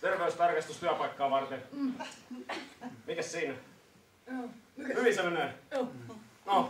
Terveystarkastus työpaikkaa varten. Mikäs siinä? Hyvin se menee. No.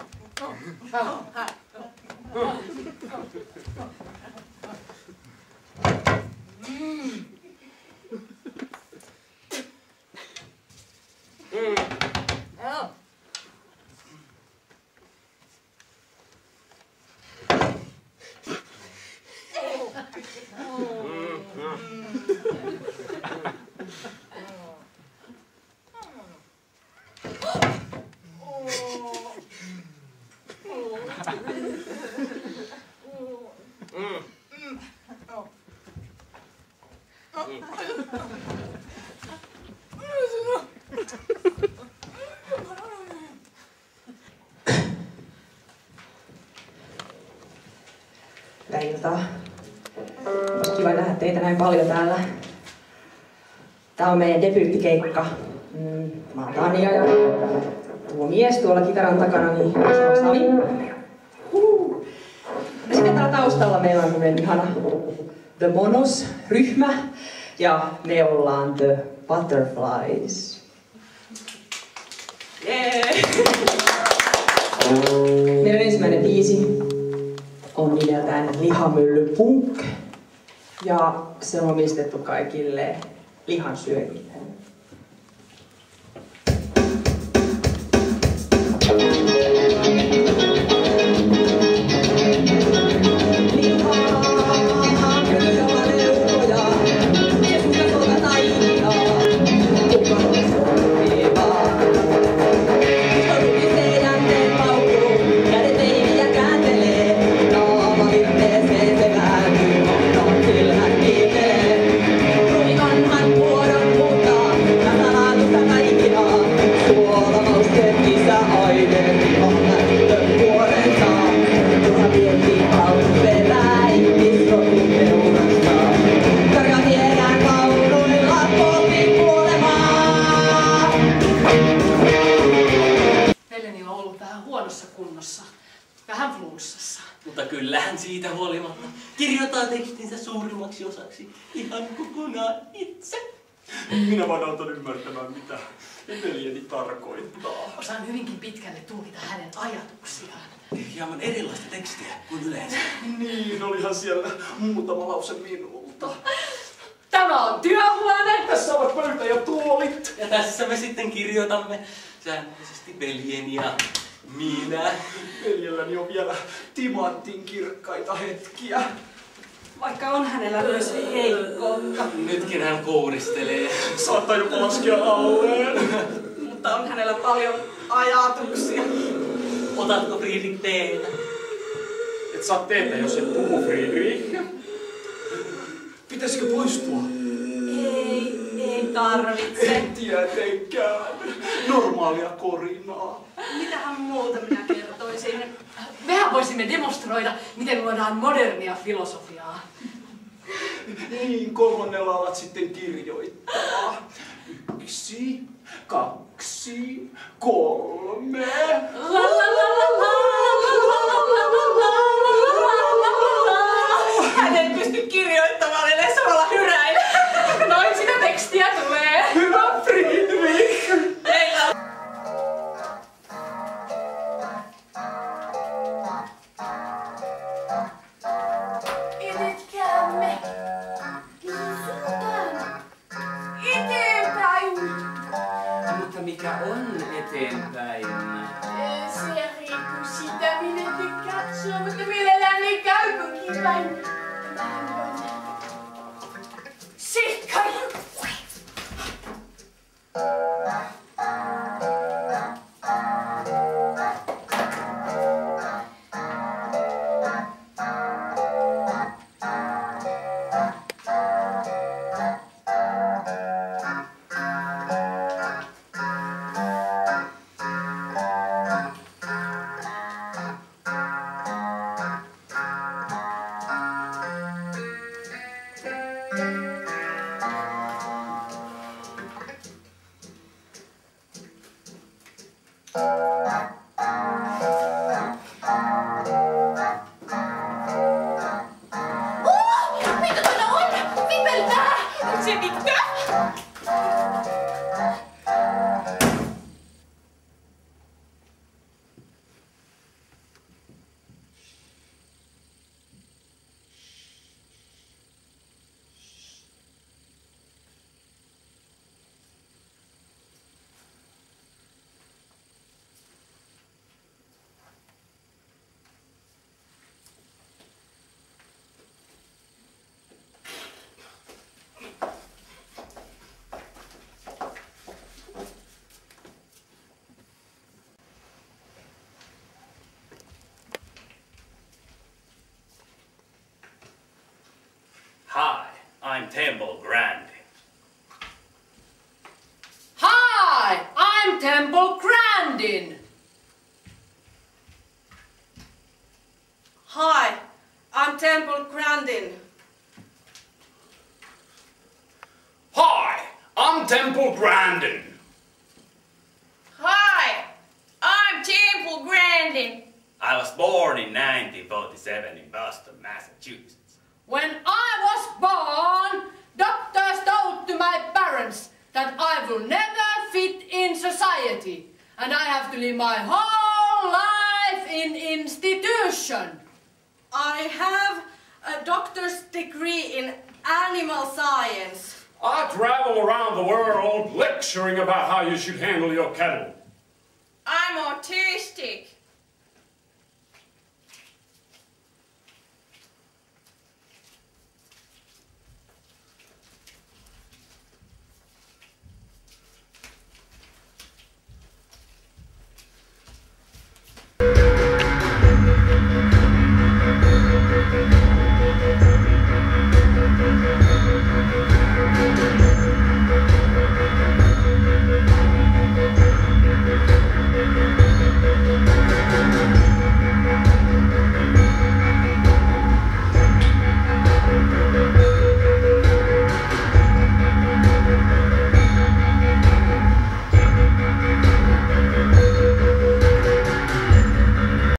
Hyvää iltaa. Olisi kiva nähdä teitä näin paljon täällä. Tää on meidän debyyttikeikka. Mä oon Tanja ja tuo mies tuolla kitaran takana, niin se on Sami. Ja sitten täällä taustalla meillä on semmonen ihana The Monos-ryhmä ja me ollaan The Butterflies. Yeah. Meidän ensimmäinen biisi on nimeltään Lihamylly Punk ja se on omistettu kaikille lihansyöjille. Vähän flunssassa. Mutta kyllähän siitä huolimatta kirjoittaa tekstinsä suurimmaksi osaksi ihan kokonaan itse. Minä vaan autan ymmärtämään, mitä veljeni tarkoittaa. Osaan hyvinkin pitkälle tulkita hänen ajatuksiaan. Hieman erilaista tekstiä kuin yleensä. Niin, olihan siellä muutama lause minulta. Tämä on työhuone! Tässä ovat pöytä ja tuolit. Ja tässä me sitten kirjoitamme säännöllisesti veljeni ja minä. Veljelläni on vielä timantin kirkkaita hetkiä. Vaikka on hänellä myös heikkoutta. Nytkin hän kouristelee. Saattaa jopa laskea alleen. Mutta on hänellä paljon ajatuksia. Otatko Friedrich teetä? Et saa teetä, jos et puhu, Friedrich. Pitäisikö poistua? Ei tarvitse. En tietenkään. Normaalia korinaa. Mitähän muuta minä kertoisin? Mehän voisimme demonstroida, miten luodaan modernia filosofiaa. Niin, kolmannella alat sitten kirjoittaa. 1, 2, 3. Hän ei pysty kirjoittamaan edes samalla hyräillä. Noin sitä tekstiä tulee. Hyvä Friedrich! Meillä on... Edetkäämme. Suuntaan. Eteenpäin. Mutta mikä on eteenpäin? Se riippuu siitä, minne te katsoo, mutta mielellään ne kaupunkiin päin. Tämähän on seikkailu. Mietitkö? Hi, I'm Temple Grandin. Hi, I'm Temple Grandin. Hi, I'm Temple Grandin. Hi, I'm Temple Grandin. Hi, I'm Temple Grandin. I was born in 1947 in Boston, Massachusetts. When I was born, doctors told to my parents that I will never fit in society and I have to live my whole life in institution. I have a doctor's degree in animal science. I travel around the world lecturing about how you should handle your cattle. I'm autistic.